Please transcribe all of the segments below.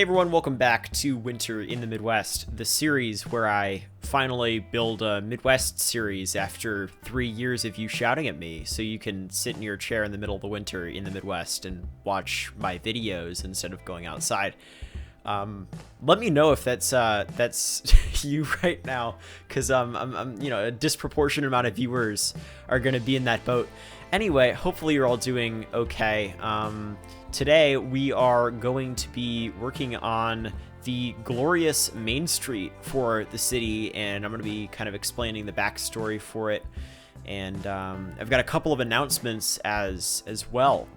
everyone, welcome back to Winter in the Midwest, the series where I finally build a Midwest series after 3 years of you shouting at me, so you can sit in your chair in the middle of the winter in the Midwest and watch my videos instead of going outside. Let me know if that's you right now, because I'm a disproportionate amount of viewers are going to be in that boat. Anyway, hopefully you're all doing okay. Today we are going to be working on the glorious Main Street for the city, and I'm going to be kind of explaining the backstory for it. And I've got a couple of announcements as well.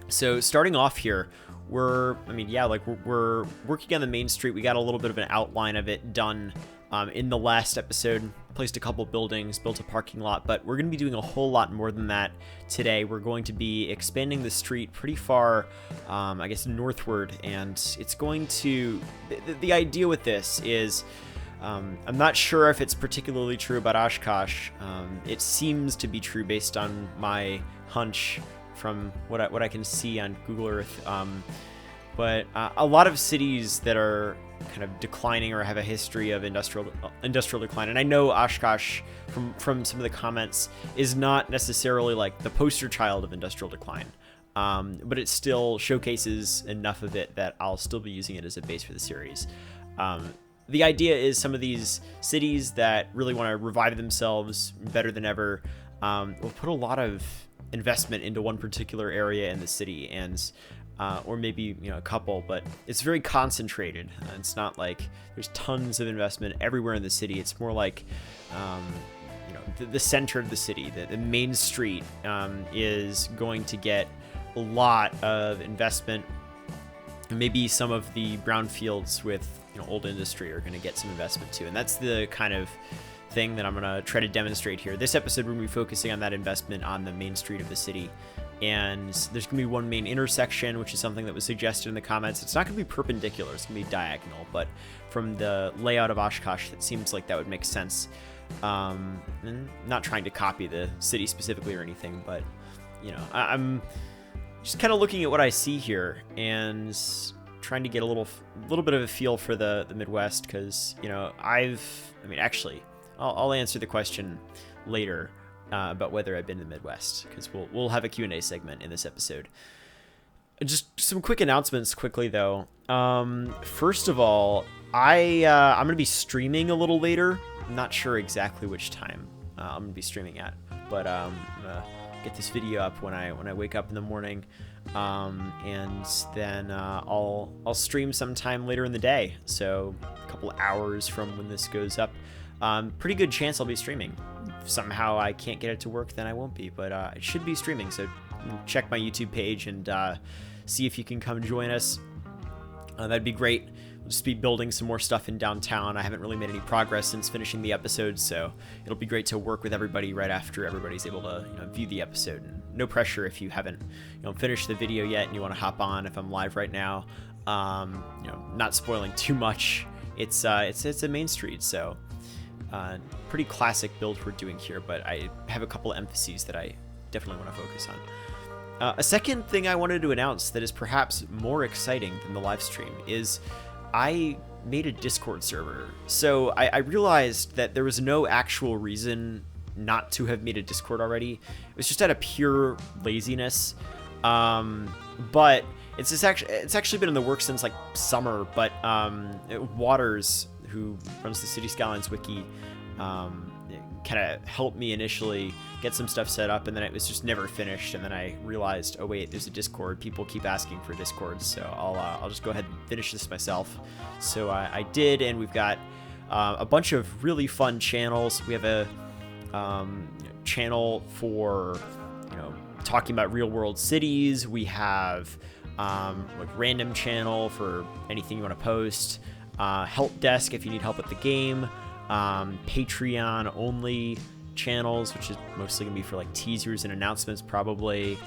So starting off here, we're working on the Main Street. We got a little bit of an outline of it done in the last episode. Placed a couple buildings, built a parking lot, but we're going to be doing a whole lot more than that today. We're going to be expanding the street pretty far, I guess, northward, and it's going to... The idea with this is, I'm not sure if it's particularly true about Oshkosh. It seems to be true based on my hunch from what I can see on Google Earth. But a lot of cities that are kind of declining or have a history of industrial decline, and I know Oshkosh from some of the comments is not necessarily like the poster child of industrial decline, but it still showcases enough of it that I'll still be using it as a base for the series. The idea is some of these cities that really want to revive themselves better than ever will put a lot of investment into one particular area in the city, and or maybe a couple, but it's very concentrated. It's not like there's tons of investment everywhere in the city. It's more like the center of the city, the main street is going to get a lot of investment. Maybe some of the brownfields with old industry are going to get some investment too, and that's the kind of thing that I'm going to try to demonstrate here. This episode we're going to be focusing on that investment on the main street of the city. And there's going to be one main intersection, which is something that was suggested in the comments. It's not going to be perpendicular, it's going to be diagonal, but from the layout of Oshkosh, it seems like that would make sense. And not trying to copy the city specifically or anything, but I'm just kind of looking at what I see here and trying to get a little bit of a feel for the Midwest, because I'll answer the question later about whether I've been to the Midwest, because we'll have a Q&A segment in this episode. Just some quick announcements quickly, though. First of all, I'm going to be streaming a little later. I'm not sure exactly which time I'm going to be streaming at, but I'm going to get this video up when I wake up in the morning, and then I'll stream sometime later in the day, so a couple hours from when this goes up. Pretty good chance I'll be streaming. If somehow I can't get it to work, then I won't be, but it should be streaming, so check my YouTube page and see if you can come join us. That'd be great. We'll just be building some more stuff in downtown. I haven't really made any progress since finishing the episode, so it'll be great to work with everybody right after everybody's able to view the episode. And no pressure if you haven't finished the video yet and you want to hop on if I'm live right now. Not spoiling too much. It's a Main Street, so pretty classic build we're doing here, but I have a couple of emphases that I definitely want to focus on. A second thing I wanted to announce that is perhaps more exciting than the live stream is I made a Discord server. So I realized that there was no actual reason not to have made a Discord already. It was just out of pure laziness. But it's actually been in the works since like summer, but Waters, who runs the City Skylines wiki, kind of helped me initially get some stuff set up, and then it was just never finished. And then I realized, oh wait, there's a Discord. People keep asking for Discord, so I'll just go ahead and finish this myself. So I did, and we've got a bunch of really fun channels. We have a channel for talking about real world cities. We have like random channel for anything you want to post. Help desk if you need help with the game, Patreon only channels, which is mostly gonna be for like teasers and announcements probably.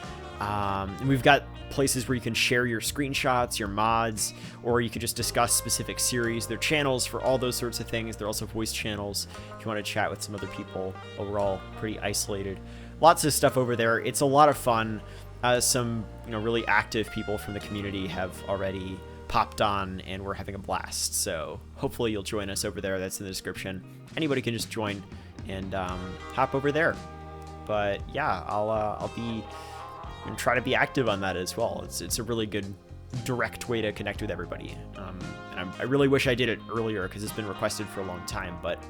And we've got places where you can share your screenshots, your mods, or you could just discuss specific series. They're channels for all those sorts of things. They're also voice channels if you want to chat with some other people. Overall, pretty isolated. Lots of stuff over there. It's a lot of fun. Some really active people from the community have already popped on and we're having a blast. So hopefully you'll join us over there. That's in the description. Anybody can just join and hop over there. But yeah, I'll be and try to be active on that as well. It's a really good direct way to connect with everybody. And I really wish I did it earlier because it's been requested for a long time, but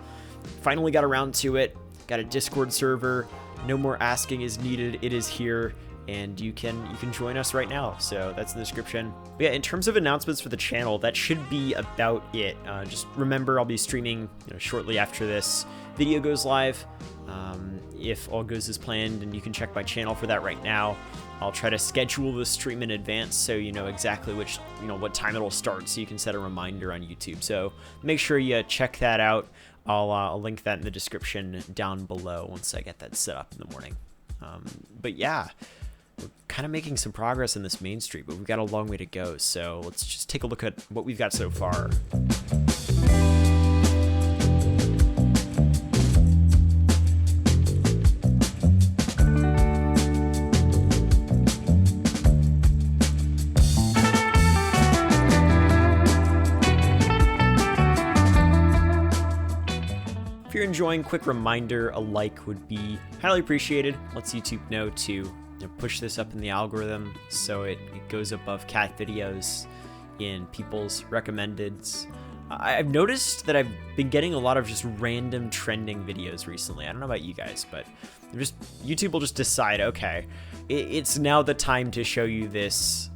finally got around to it. Got a Discord server. No more asking is needed. It is here, and you can join us right now. So that's in the description. But yeah, in terms of announcements for the channel, that should be about it. Just remember, I'll be streaming shortly after this video goes live. If all goes as planned, and you can check my channel for that right now. I'll try to schedule the stream in advance so you know exactly what time it'll start, so you can set a reminder on YouTube. So make sure you check that out. I'll link that in the description down below once I get that set up in the morning. But yeah, we're kind of making some progress in this main street, but we've got a long way to go. So let's just take a look at what we've got so far. If you're enjoying, quick reminder, a like would be highly appreciated. Lets YouTube know to push this up in the algorithm so it goes above cat videos in people's recommendeds. I've noticed that I've been getting a lot of just random trending videos recently. I don't know about you guys, but YouTube will just decide, okay, it's now the time to show you this,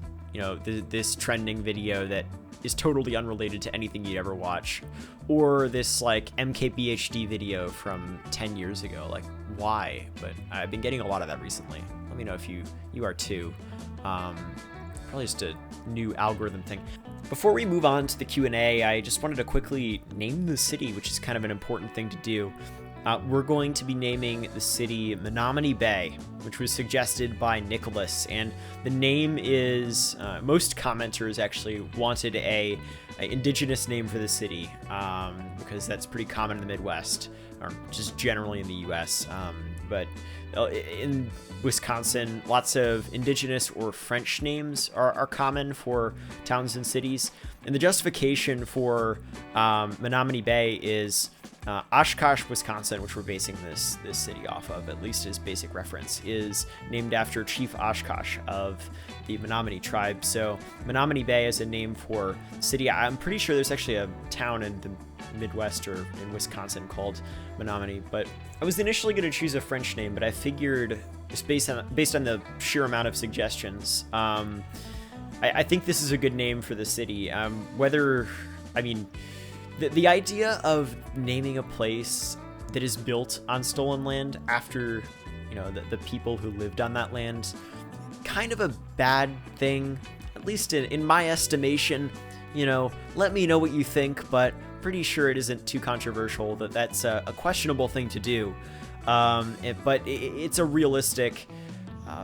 this trending video that is totally unrelated to anything you'd ever watch, or this like MKBHD video from 10 years ago. Like, why? But I've been getting a lot of that recently. Let me know if you are too. Probably just a new algorithm thing. Before we move on to the Q&A, I just wanted to quickly name the city, which is kind of an important thing to do. We're going to be naming the city Menominee Bay, which was suggested by Nicholas, and the name is, most commenters actually wanted a indigenous name for the city, because that's pretty common in the Midwest, or just generally in the US, but in Wisconsin, lots of indigenous or French names are common for towns and cities, and the justification for Menominee Bay is Oshkosh, Wisconsin, which we're basing this city off of, at least as basic reference, is named after Chief Oshkosh of the Menominee tribe. So Menominee Bay is a name for city. I'm pretty sure there's actually a town in the Midwest or in Wisconsin called Menominee, but I was initially going to choose a French name, but I figured just based on the sheer amount of suggestions, I think this is a good name for the city. The idea of naming a place that is built on stolen land after, the people who lived on that land, kind of a bad thing, at least in my estimation. Let me know what you think, but pretty sure it isn't too controversial that's a questionable thing to do. But it's a realistic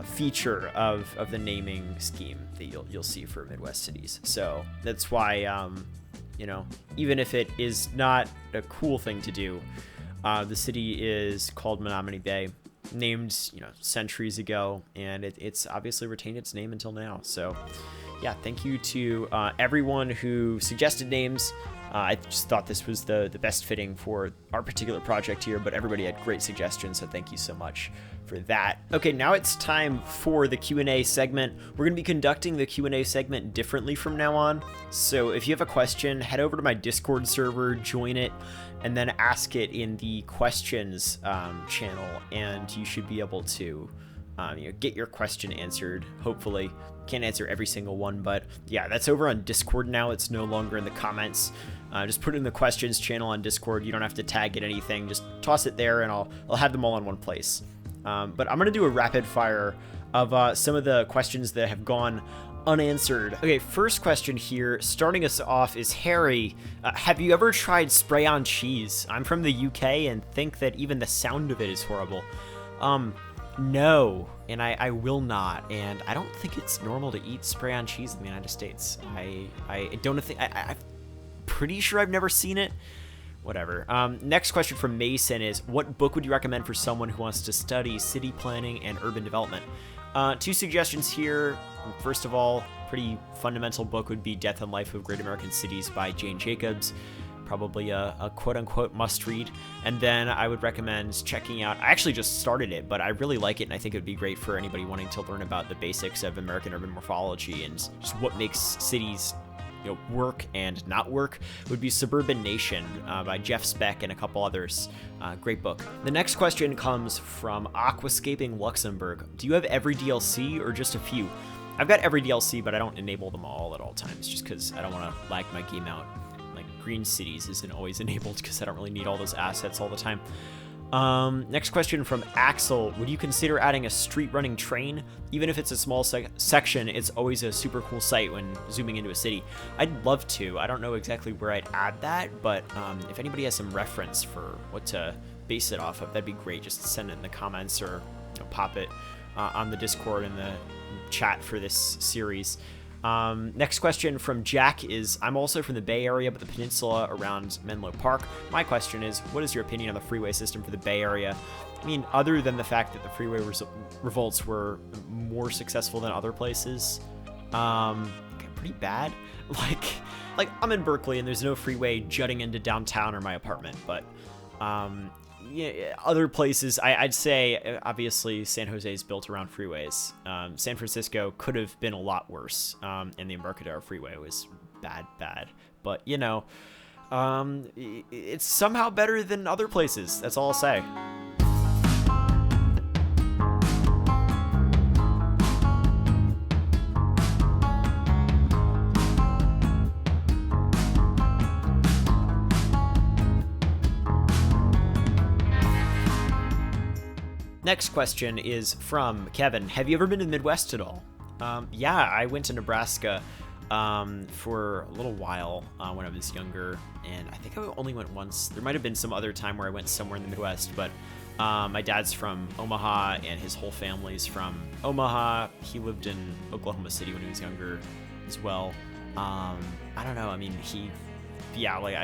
feature of the naming scheme that you'll see for Midwest cities. So that's why, even if it is not a cool thing to do, the city is called Menominee Bay, named, centuries ago, and it's obviously retained its name until now. So yeah, thank you to everyone who suggested names. I just thought this was the best fitting for our particular project here, but everybody had great suggestions, so thank you so much for that. Okay, now it's time for the Q&A segment. We're going to be conducting the Q&A segment differently from now on, so if you have a question, head over to my Discord server, join it, and then ask it in the questions channel, and you should be able to get your question answered, hopefully. Can't answer every single one, but yeah, that's over on Discord now. It's no longer in the comments. Just put it in the questions channel on Discord. You don't have to tag it anything. Just toss it there, and I'll have them all in one place. But I'm going to do a rapid fire of some of the questions that have gone unanswered. Okay, first question here, starting us off, is Harry. Have you ever tried spray-on cheese? I'm from the UK and think that even the sound of it is horrible. No, and I will not, and I don't think it's normal to eat spray-on cheese in the United States. I don't think, I'm pretty sure I've never seen it. Whatever. Next question from Mason is, what book would you recommend for someone who wants to study city planning and urban development? Two suggestions here. First of all, pretty fundamental book would be Death and Life of Great American Cities by Jane Jacobs. Probably a quote-unquote must-read. And then I would recommend checking out, I actually just started it, but I really like it, and I think it would be great for anybody wanting to learn about the basics of American urban morphology and just what makes cities work and not work, would be Suburban Nation by Jeff Speck and a couple others. Great book. The next question comes from Aquascaping Luxembourg. Do you have every DLC or just a few? I've got every DLC, but I don't enable them all at all times just because I don't want to lag my game out. Like Green Cities isn't always enabled because I don't really need all those assets all the time. Next question from Axel. Would you consider adding a street running train? Even if it's a small section, it's always a super cool sight when zooming into a city. I'd love to. I don't know exactly where I'd add that, but if anybody has some reference for what to base it off of, that'd be great. Just send it in the comments or pop it on the Discord in the chat for this series. Next question from Jack is, I'm also from the Bay Area, but the peninsula around Menlo Park. My question is, what is your opinion on the freeway system for the Bay Area? I mean, other than the fact that the freeway revolts were more successful than other places, pretty bad. Like I'm in Berkeley and there's no freeway jutting into downtown or my apartment, but yeah, other places, I'd say, obviously, San Jose's built around freeways. San Francisco could have been a lot worse, and the Embarcadero Freeway was bad. But, it's somehow better than other places. That's all I'll say. Next question is from Kevin. Have you ever been to the Midwest at all? Yeah, I went to Nebraska for a little while when I was younger, and I think I only went once. There might have been some other time where I went somewhere in the Midwest, but my dad's from Omaha, and his whole family's from Omaha. He lived in Oklahoma City when he was younger as well. I don't know. I mean,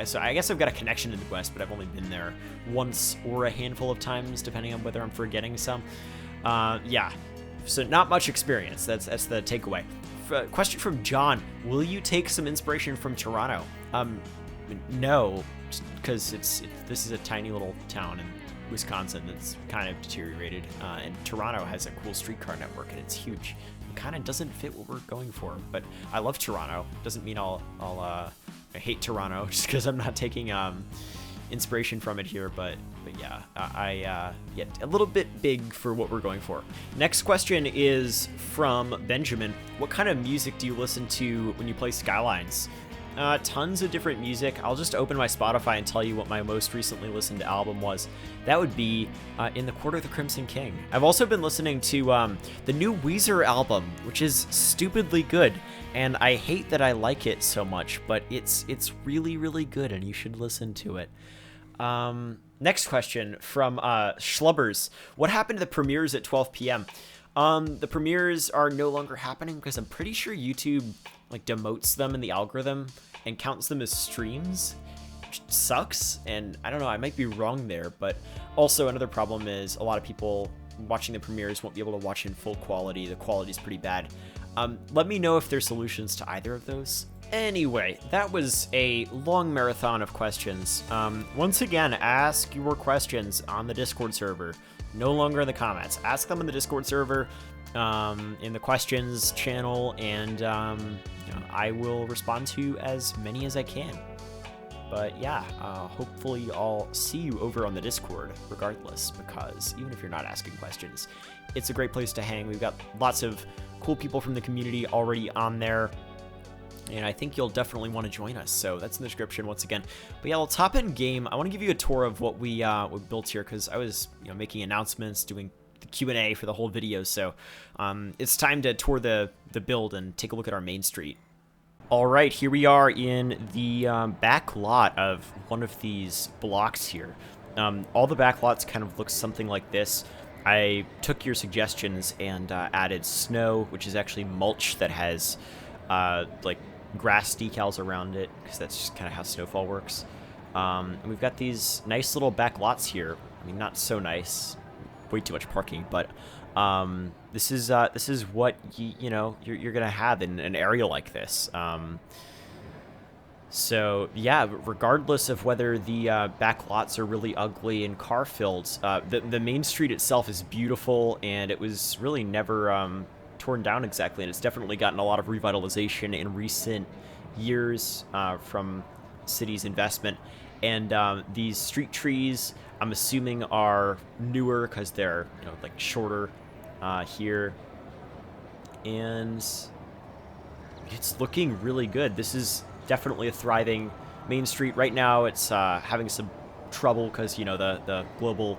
so I guess I've got a connection to the Midwest, but I've only been there once or a handful of times, depending on whether I'm forgetting some. Yeah, so not much experience. That's the takeaway. Question from John: will you take some inspiration from Toronto? No, because this is a tiny little town in Wisconsin that's kind of deteriorated, and Toronto has a cool streetcar network and it's huge. It kind of doesn't fit what we're going for, but I love Toronto. Doesn't mean I hate Toronto just because I'm not taking inspiration from it here, but yeah, I get a little bit big for what we're going for. Next question is from Benjamin. What kind of music do you listen to when you play Skylines? Tons of different music. I'll just open my Spotify and tell you what my most recently listened to album was. That would be In the Court of the Crimson King. I've also been listening to the new Weezer album, which is stupidly good, and I hate that I like it so much, but it's really, really good, and you should listen to it. Next question from Schlubbers. What happened to the premieres at 12 p.m.? The premieres are no longer happening because I'm pretty sure YouTube demotes them in the algorithm and counts them as streams, which sucks. And I don't know, I might be wrong there, but also another problem is a lot of people watching the premieres won't be able to watch in full quality. The quality's pretty bad. Let me know if there's solutions to either of those. Anyway, that was a long marathon of questions. Once again, ask your questions on the Discord server. No longer in the comments. Ask them in the Discord server, in the questions channel, and I will respond to as many as I can. But yeah, hopefully I'll see you over on the Discord regardless, because even if you're not asking questions, it's a great place to hang. We've got lots of cool people from the community already on there, and I think you'll definitely want to join us. So that's in the description once again. But yeah, let's hop in game. I want to give you a tour of what we built here, because I was making announcements, doing the Q&A for the whole video. So it's time to tour the build and take a look at our main street. All right, here we are in the back lot of one of these blocks here. All the back lots kind of look something like this. I took your suggestions and added snow, which is actually mulch that has grass decals around it, because that's just kind of how snowfall works. And we've got these nice little back lots here. I mean, not so nice, way too much parking, but This is what you know you're gonna have in an area like this. So yeah, regardless of whether the back lots are really ugly and car filled, the main street itself is beautiful, and it was really never torn down exactly, and it's definitely gotten a lot of revitalization in recent years from city's investment. And these street trees, I'm assuming, are newer because they're like shorter here, and it's looking really good. This is definitely a thriving main street. Right now it's having some trouble because the global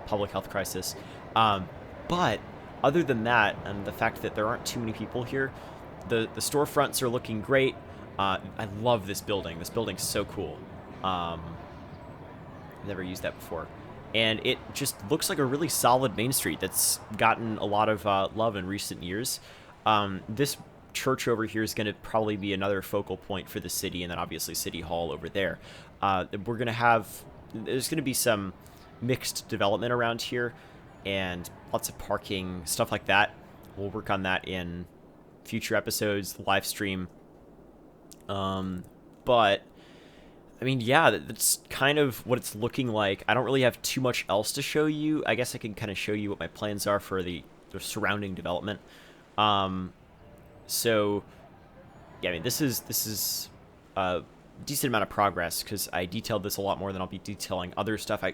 public health crisis, but other than that, and the fact that there aren't too many people here, the storefronts are looking great. I love this building. This building's so cool. Never used that before, and it just looks like a really solid main street that's gotten a lot of love in recent years. This church over here is going to probably be another focal point for the city, and then obviously City Hall over there. We're going to have, there's going to be some mixed development around here, and lots of parking, stuff like that. We'll work on that in future episodes, the live stream. But I mean, yeah, that's kind of what it's looking like. I don't really have too much else to show you. I guess I can kind of show you what my plans are for the surrounding development. So, yeah, I mean, this is a decent amount of progress because I detailed this a lot more than I'll be detailing other stuff.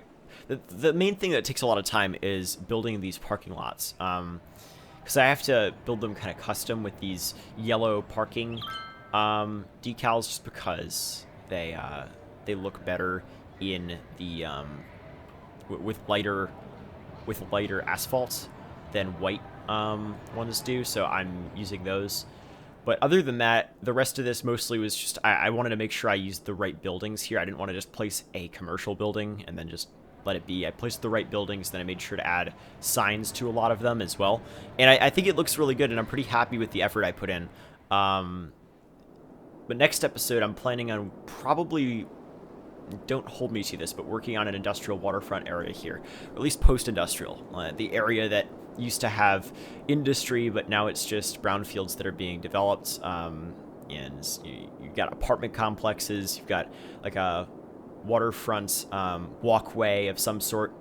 The main thing that takes a lot of time is building these parking lots, because I have to build them kind of custom with these yellow parking decals, just because they look better in the with lighter asphalt than white ones do. So I'm using those. But other than that, the rest of this mostly was just I wanted to make sure I used the right buildings here. I didn't want to just place a commercial building and then just let it be. I placed the right buildings, then I made sure to add signs to a lot of them as well. And I think it looks really good, and I'm pretty happy with the effort I put in. But next episode, I'm planning on probably, don't hold me to this, but working on an industrial waterfront area here, or at least post-industrial, the area that used to have industry, but now it's just brownfields that are being developed. And you've got apartment complexes, you've got like a waterfront walkway of some sort.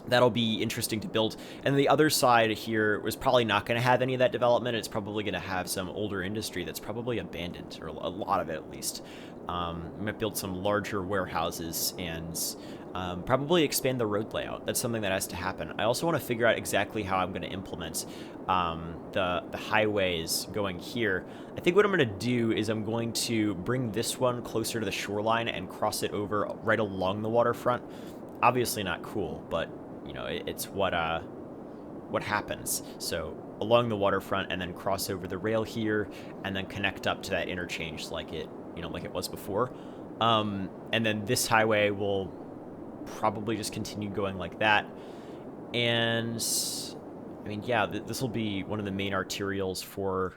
That'll be interesting to build. And the other side here was probably not going to have any of that development. It's probably going to have some older industry that's probably abandoned, or a lot of it at least. I'm going to build some larger warehouses and probably expand the road layout. That's something that has to happen. I also want to figure out exactly how I'm going to implement the highways going here. I think what I'm going to do is I'm going to bring this one closer to the shoreline and cross it over right along the waterfront. Obviously not cool, but it's what happens. So along the waterfront, and then cross over the rail here, and then connect up to that interchange like it was before. And then this highway will probably just continue going like that. And I mean, yeah, this will be one of the main arterials for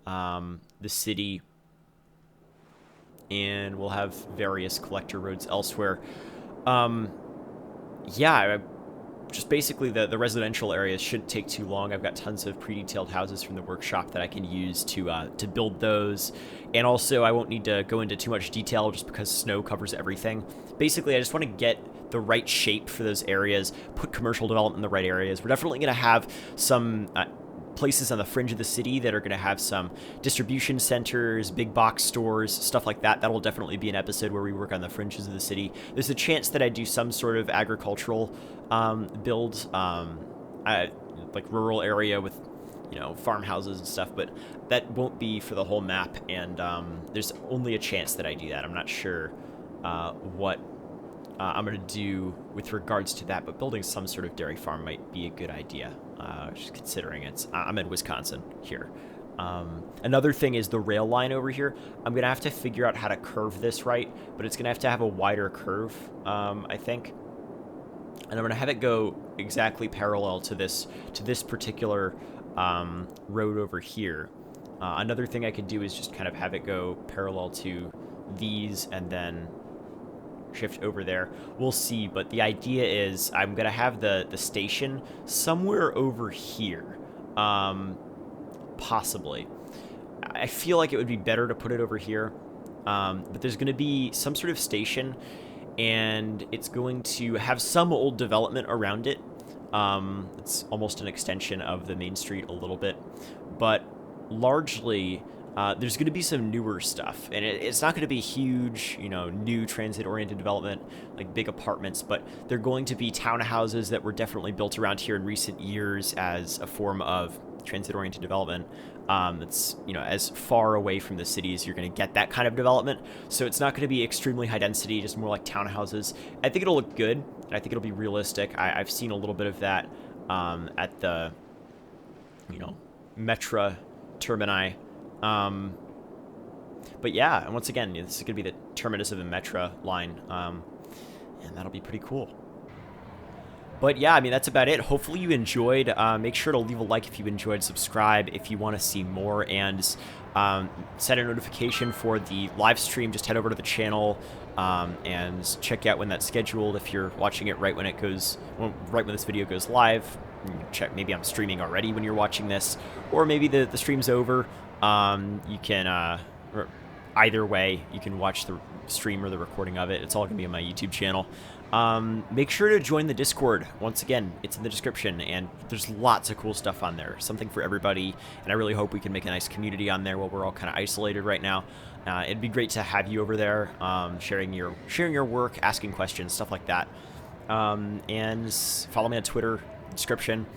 the city, and we'll have various collector roads elsewhere. Yeah, just basically the residential areas shouldn't take too long. I've got tons of pre-detailed houses from the workshop that I can use to build those. And also, I won't need to go into too much detail just because snow covers everything. Basically, I just want to get the right shape for those areas, put commercial development in the right areas. We're definitely going to have some places on the fringe of the city that are going to have some distribution centers, big box stores, stuff like that. That'll definitely be an episode where we work on the fringes of the city. There's a chance that I do some sort of agricultural build, like rural area with farmhouses and stuff, but that won't be for the whole map, and there's only a chance that I do that. I'm not sure what I'm going to do with regards to that, but building some sort of dairy farm might be a good idea, just considering I'm in Wisconsin here. Another thing is the rail line over here. I'm going to have to figure out how to curve this right, but it's going to have a wider curve, I think. And I'm going to have it go exactly parallel to this particular road over here. Another thing I could do is just kind of have it go parallel to these, and then shift over there. We'll see, but the idea is I'm gonna have the station somewhere over here, possibly. I feel like it would be better to put it over here, but there's gonna be some sort of station, and it's going to have some old development around it. It's almost an extension of the main street a little bit, but largely there's going to be some newer stuff, and it's not going to be huge, you know, new transit-oriented development like big apartments, but they're going to be townhouses that were definitely built around here in recent years as a form of transit-oriented development. It's, you know, as far away from the cities you're going to get that kind of development, so it's not going to be extremely high density, just more like townhouses. I think it'll look good, and I think it'll be realistic. I've seen a little bit of that at the, you know, Metra termini. But yeah, and once again, this is going to be the terminus of the Metra line, and that'll be pretty cool. But yeah, I mean, that's about it. Hopefully you enjoyed. Make sure to leave a like if you enjoyed, subscribe if you want to see more, and set a notification for the live stream. Just head over to the channel and check out when that's scheduled. If you're watching it right when it goes, right when this video goes live, check. Maybe I'm streaming already when you're watching this, or maybe the stream's over. You can, either way, you can watch the stream or the recording of it. It's all going to be on my YouTube channel. Make sure to join the Discord. Once again, it's in the description, and there's lots of cool stuff on there. Something for everybody, and I really hope we can make a nice community on there while we're all kind of isolated right now. It'd be great to have you over there, sharing your work, asking questions, stuff like that. And follow me on Twitter, description.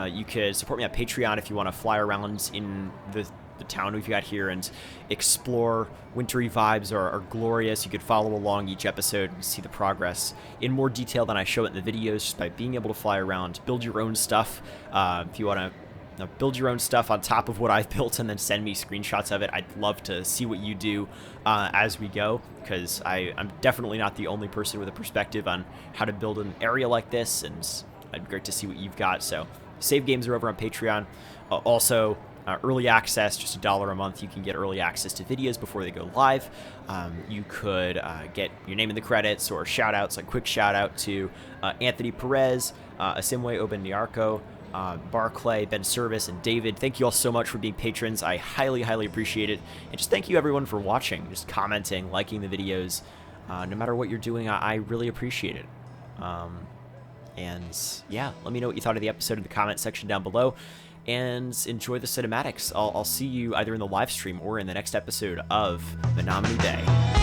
You could support me on Patreon if you want to fly around in the town we've got here and explore. Wintry vibes are glorious. You could follow along each episode and see the progress in more detail than I show it in the videos, just by being able to fly around, build your own stuff. If you want to build your own stuff on top of what I've built and then send me screenshots of it, I'd love to see what you do as we go, because I'm definitely not the only person with a perspective on how to build an area like this, and it'd be great to see what you've got. So save games are over on Patreon. Also, early access, just $1 a month. You can get early access to videos before they go live. You could get your name in the credits or shout outs, like quick shout out to Anthony Perez, Asimwe Obendiarco, Barclay, Ben Service, and David. Thank you all so much for being patrons. I highly, highly appreciate it. And just thank you everyone for watching, just commenting, liking the videos. No matter what you're doing, I really appreciate it. And yeah, let me know what you thought of the episode in the comment section down below. And enjoy the cinematics. I'll see you either in the live stream or in the next episode of Menominee Bay.